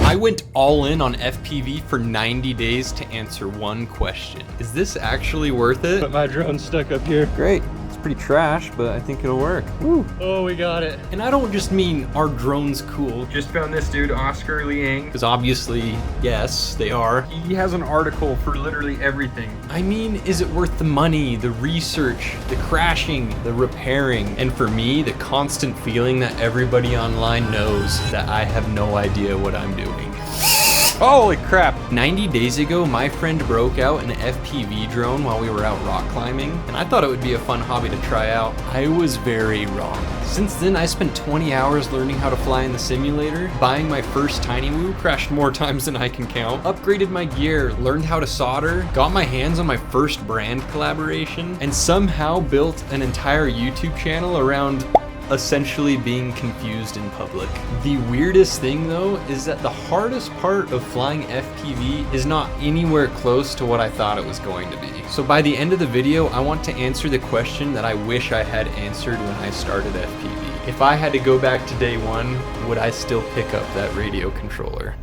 I went all in on FPV for 90 days to answer one question. Is this actually worth it? But my drone's stuck up here. Great. It's pretty trash, but I think it'll work. Woo. Oh, we got it. And I don't just mean our drone's cool. Just found this dude, Oscar Liang. Because obviously, yes, they are. He has an article for literally everything. I mean, is it worth the money, the research, the crashing, the repairing, and for me, the constant feeling that everybody online knows that I have no idea what I'm doing? Holy crap! 90 days ago, my friend broke out an FPV drone while we were out rock climbing, and I thought it would be a fun hobby to try out. I was very wrong. Since then, I spent 20 hours learning how to fly in the simulator, buying my first tinywhoop, crashed more times than I can count, upgraded my gear, learned how to solder, got my hands on my first brand collaboration, and somehow built an entire YouTube channel around essentially being confused in public. The weirdest thing though is that the hardest part of flying FPV is not anywhere close to what I thought it was going to be. So by the end of the video, I want to answer the question that I wish I had answered when I started FPV. If I had to go back to day one, would I still pick up that radio controller?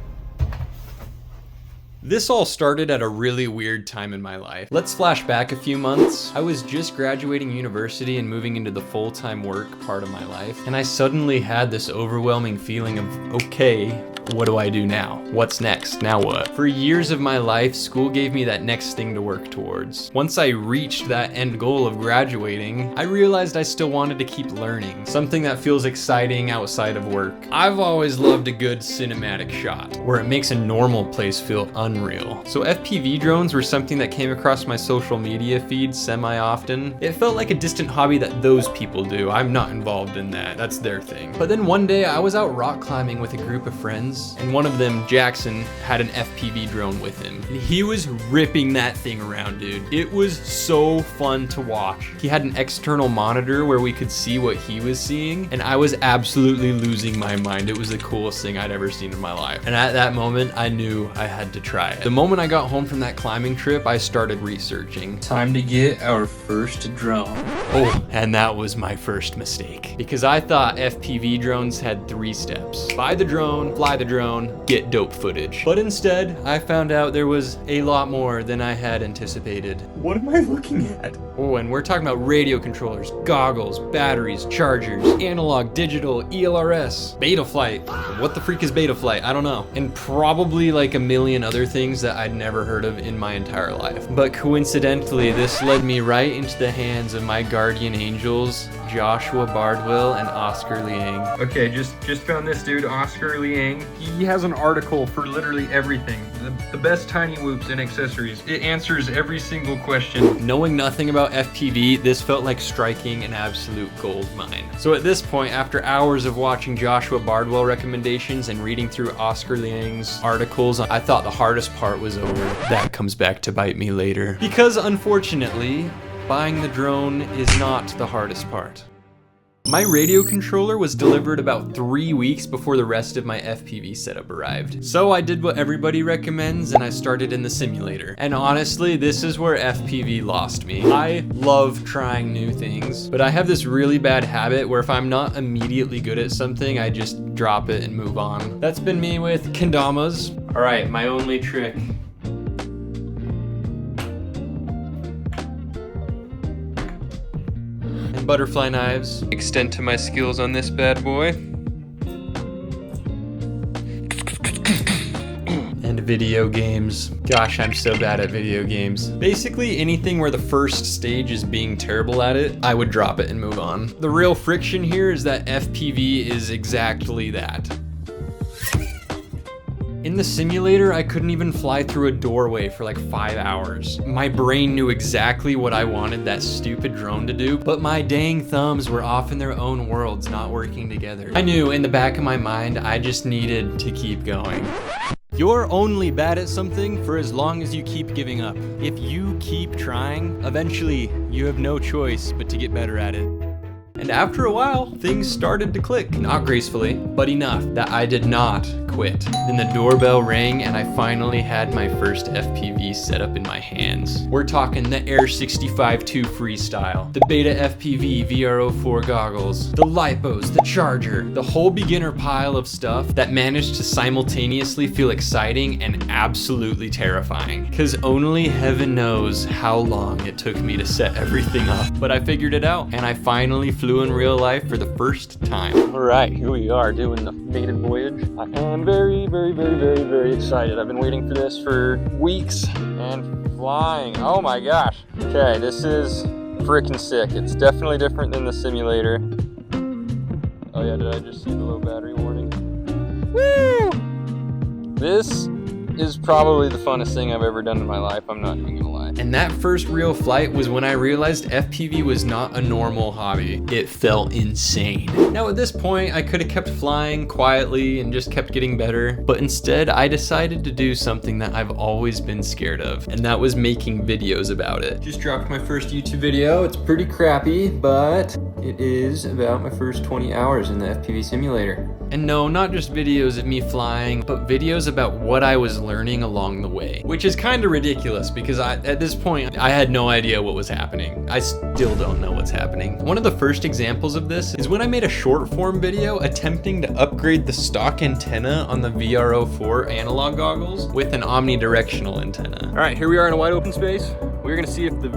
This all started at a really weird time in my life. Let's flash back a few months. I was just graduating university and moving into the full-time work part of my life, and I suddenly had this overwhelming feeling of, okay, what do I do now? What's next? Now what? For years of my life, school gave me that next thing to work towards. Once I reached that end goal of graduating, I realized I still wanted to keep learning, something that feels exciting outside of work. I've always loved a good cinematic shot, where it makes a normal place feel unreal. So FPV drones were something that came across my social media feed semi-often. It felt like a distant hobby that those people do. I'm not involved in that. That's their thing. But then one day I was out rock climbing with a group of friends, and one of them, Jackson, had an FPV drone with him. And he was ripping that thing around, dude. It was so fun to watch. He had an external monitor where we could see what he was seeing, and I was absolutely losing my mind. It was the coolest thing I'd ever seen in my life. And at that moment, I knew I had to try it. The moment I got home from that climbing trip, I started researching. Time to get our first drone. Oh, and that was my first mistake. Because I thought FPV drones had 3 steps. Buy the drone, fly the drone, get dope footage. But instead, I found out there was a lot more than I had anticipated. What am I looking at? Oh, and we're talking about radio controllers, goggles, batteries, chargers, analog, digital, ELRS, Betaflight. What the freak is Betaflight? I don't know. And probably like a million other things that I'd never heard of in my entire life. But coincidentally, this led me right into the hands of my guardian angels, Joshua Bardwell and Oscar Liang. Okay, just found this dude, Oscar Liang. He has an article for literally everything. The best tiny whoops and accessories. It answers every single question. Knowing nothing about FPV, this felt like striking an absolute gold mine. So at this point, after hours of watching Joshua Bardwell recommendations and reading through Oscar Liang's articles, I thought the hardest part was over. That comes back to bite me later. Because unfortunately, buying the drone is not the hardest part. My radio controller was delivered about 3 weeks before the rest of my FPV setup arrived. So I did what everybody recommends and I started in the simulator. And honestly, this is where FPV lost me. I love trying new things, but I have this really bad habit where if I'm not immediately good at something, I just drop it and move on. That's been me with kendamas. All right, my only trick. Butterfly knives. Extend to my skills on this bad boy. And video games. Gosh, I'm so bad at video games. Basically anything where the first stage is being terrible at it, I would drop it and move on. The real friction here is that FPV is exactly that. In the simulator, I couldn't even fly through a doorway for like 5 hours. My brain knew exactly what I wanted that stupid drone to do, but my dang thumbs were off in their own worlds, not working together. I knew in the back of my mind, I just needed to keep going. You're only bad at something for as long as you keep giving up. If you keep trying, eventually you have no choice but to get better at it. And after a while, things started to click. Not gracefully, but enough that I did not quit. Then the doorbell rang and I finally had my first FPV set up in my hands. We're talking the Air 65-2 Freestyle, the Beta FPV For goggles, the lipos, the charger, the whole beginner pile of stuff that managed to simultaneously feel exciting and absolutely terrifying. Cause only heaven knows how long it took me to set everything up. But I figured it out and I finally flew in real life for the first time. All right, here we are doing the maiden voyage. I am very excited. I've been waiting for this for weeks and flying. Oh my gosh. Okay, this is freaking sick. It's definitely different than the simulator. Oh yeah, did I just see the low battery warning? Woo! This is probably the funnest thing I've ever done in my life. I'm not even gonna lie. And that first real flight was when I realized FPV was not a normal hobby. It felt insane. Now at this point, I could have kept flying quietly and just kept getting better, but instead I decided to do something that I've always been scared of, and that was making videos about it. Just dropped my first YouTube video. It's pretty crappy, but it is about my first 20 hours in the FPV simulator. And no, not just videos of me flying, but videos about what I was learning along the way, which is kind of ridiculous because at this point, I had no idea what was happening. I still don't know what's happening. One of the first examples of this is when I made a short form video attempting to upgrade the stock antenna on the For analog goggles with an omnidirectional antenna. All right, here we are in a wide open space. We're gonna see if the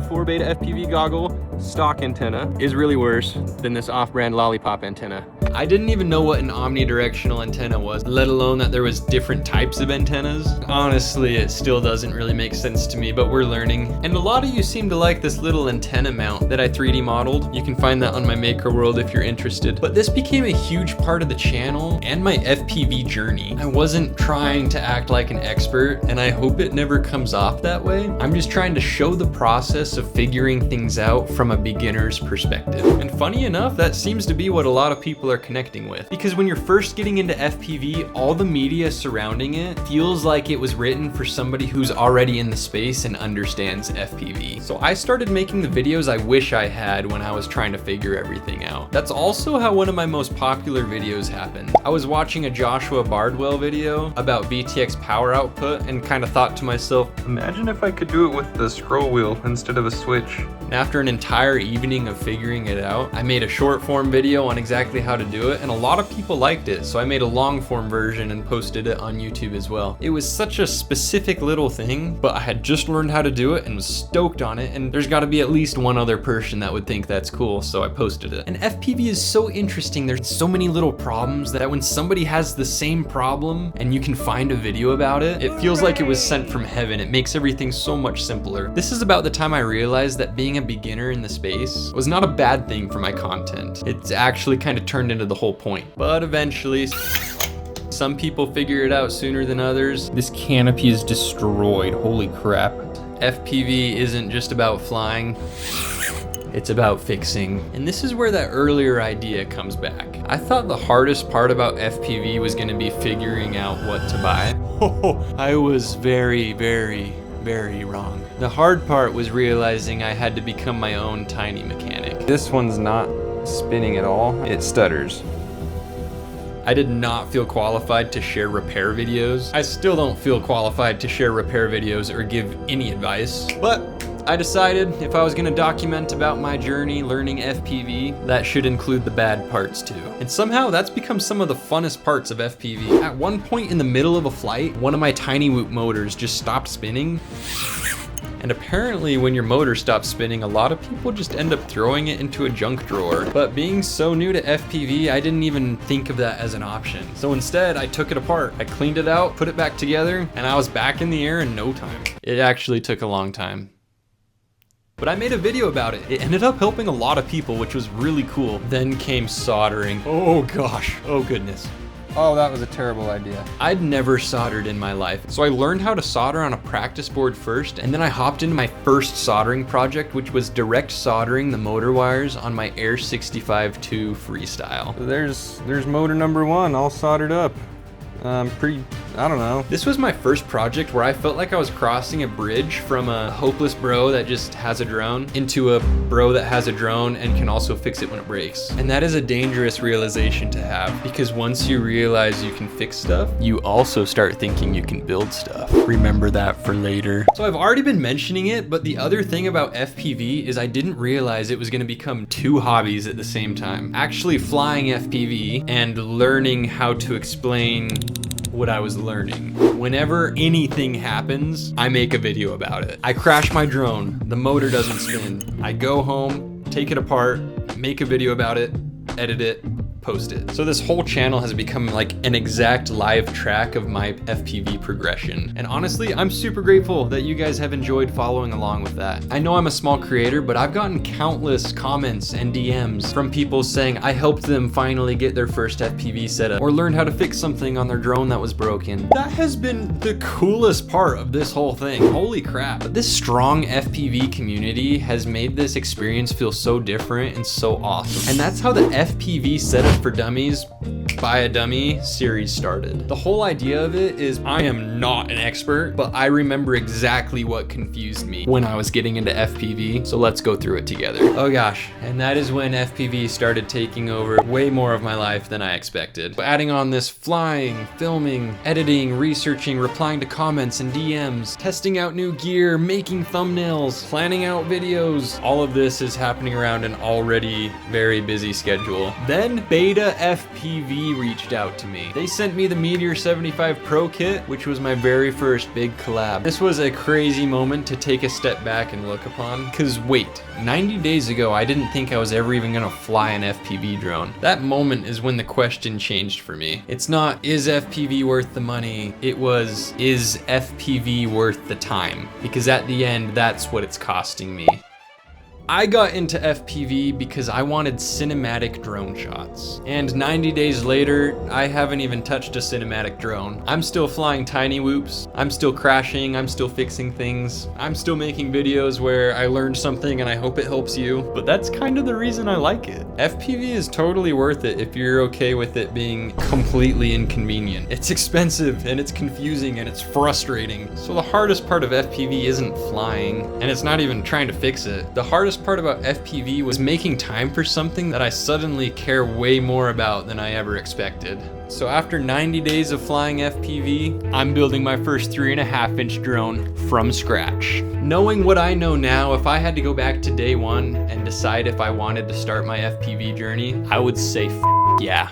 For Beta FPV goggle stock antenna is really worse than this off-brand lollipop antenna. I didn't even know what an omnidirectional antenna was, let alone that there was different types of antennas. Honestly, it still doesn't really make sense to me, but we're learning. And a lot of you seem to like this little antenna mount that I 3D modeled. You can find that on my Maker World if you're interested. But this became a huge part of the channel and my FPV journey. I wasn't trying to act like an expert, and I hope it never comes off that way. I'm just trying to show the process of figuring things out from a beginner's perspective. And funny enough, that seems to be what a lot of people are connecting with. Because when you're first getting into FPV, all the media surrounding it feels like it was written for somebody who's already in the space and understands FPV. So I started making the videos I wish I had when I was trying to figure everything out. That's also how one of my most popular videos happened. I was watching a Joshua Bardwell video about VTX power output and kind of thought to myself, Imagine if I could do it with the scroll wheel instead of a switch. and after an entire evening of figuring it out, I made a short form video on exactly how to do it, and a lot of people liked it, so I made a long form version and posted it on YouTube as well. It was such a specific little thing, but I had just learned how to do it and was stoked on it, and there's gotta be at least one other person that would think that's cool, so I posted it. And FPV is so interesting. There's so many little problems that when somebody has the same problem and you can find a video about it, it feels like it was sent from heaven. It makes everything so much simpler. This is about the time I realized that being a beginner in the space was not a bad thing for my content. It's actually kind of turned into the whole point. But eventually, some people figure it out sooner than others. This canopy is destroyed, holy crap. FPV isn't just about flying, it's about fixing. And this is where that earlier idea comes back. I thought the hardest part about FPV was gonna be figuring out what to buy. I was very wrong. The hard part was realizing I had to become my own tiny mechanic. This one's not spinning at all, it stutters. I did not feel qualified to share repair videos. I still don't feel qualified to share repair videos or give any advice, but I decided if I was gonna document about my journey learning FPV, that should include the bad parts too. And somehow that's become some of the funnest parts of FPV. At one point in the middle of a flight, one of my tinywhoop motors just stopped spinning. And apparently when your motor stops spinning, a lot of people just end up throwing it into a junk drawer. But being so new to FPV, I didn't even think of that as an option. So instead, I took it apart. I cleaned it out, put it back together, and I was back in the air in no time. It actually took a long time. But I made a video about it. It ended up helping a lot of people, which was really cool. Then came soldering. Oh gosh, oh goodness. Oh, that was a terrible idea. I'd never soldered in my life, so I learned how to solder on a practice board first, and then I hopped into my first soldering project, which was direct soldering the motor wires on my Air 65-2 Freestyle. So there's motor number one all soldered up. I'm I don't know. This was my first project where I felt like I was crossing a bridge from a hopeless bro that just has a drone into a bro that has a drone and can also fix it when it breaks. And that is a dangerous realization to have, because once you realize you can fix stuff, you also start thinking you can build stuff. Remember that for later. So I've already been mentioning it, but the other thing about FPV is I didn't realize it was going to become two hobbies at the same time. Actually flying FPV and learning how to explain what I was learning. Whenever anything happens, I make a video about it. I crash my drone, the motor doesn't spin. I go home, take it apart, make a video about it, edit it, post it. So this whole channel has become like an exact live track of my FPV progression. And honestly, I'm super grateful that you guys have enjoyed following along with that. I know I'm a small creator, but I've gotten countless comments and DMs from people saying I helped them finally get their first FPV setup or learned how to fix something on their drone that was broken. That has been the coolest part of this whole thing. Holy crap. But this strong FPV community has made this experience feel so different and so awesome. And that's how the FPV setup for Dummies by a Dummy series started. The whole idea of it is I am not an expert, but I remember exactly what confused me when I was getting into FPV. So let's go through it together. Oh gosh, and that is when FPV started taking over way more of my life than I expected. But adding on this flying, filming, editing, researching, replying to comments and DMs, testing out new gear, making thumbnails, planning out videos. All of this is happening around an already very busy schedule. Then Beta FPV reached out to me. They sent me the Meteor 75 Pro kit, which was my very first big collab. This was a crazy moment to take a step back and look upon, cause wait, 90 days ago I didn't think I was ever even gonna fly an FPV drone. That moment is when the question changed for me. It's not, is FPV worth the money? It was, is FPV worth the time? Because at the end, that's what it's costing me. I got into FPV because I wanted cinematic drone shots. And 90 days later, I haven't even touched a cinematic drone. I'm still flying tinywhoops. I'm still crashing. I'm still fixing things. I'm still making videos where I learned something and I hope it helps you. But that's kind of the reason I like it. FPV is totally worth it if you're okay with it being completely inconvenient. It's expensive and it's confusing and it's frustrating. So the hardest part of FPV isn't flying, and it's not even trying to fix it. The hardest part about FPV was making time for something that I suddenly care way more about than I ever expected. So after 90 days of flying FPV, I'm building my first 3.5-inch drone from scratch. Knowing what I know now, if I had to go back to day one and decide if I wanted to start my FPV journey, I would say yeah.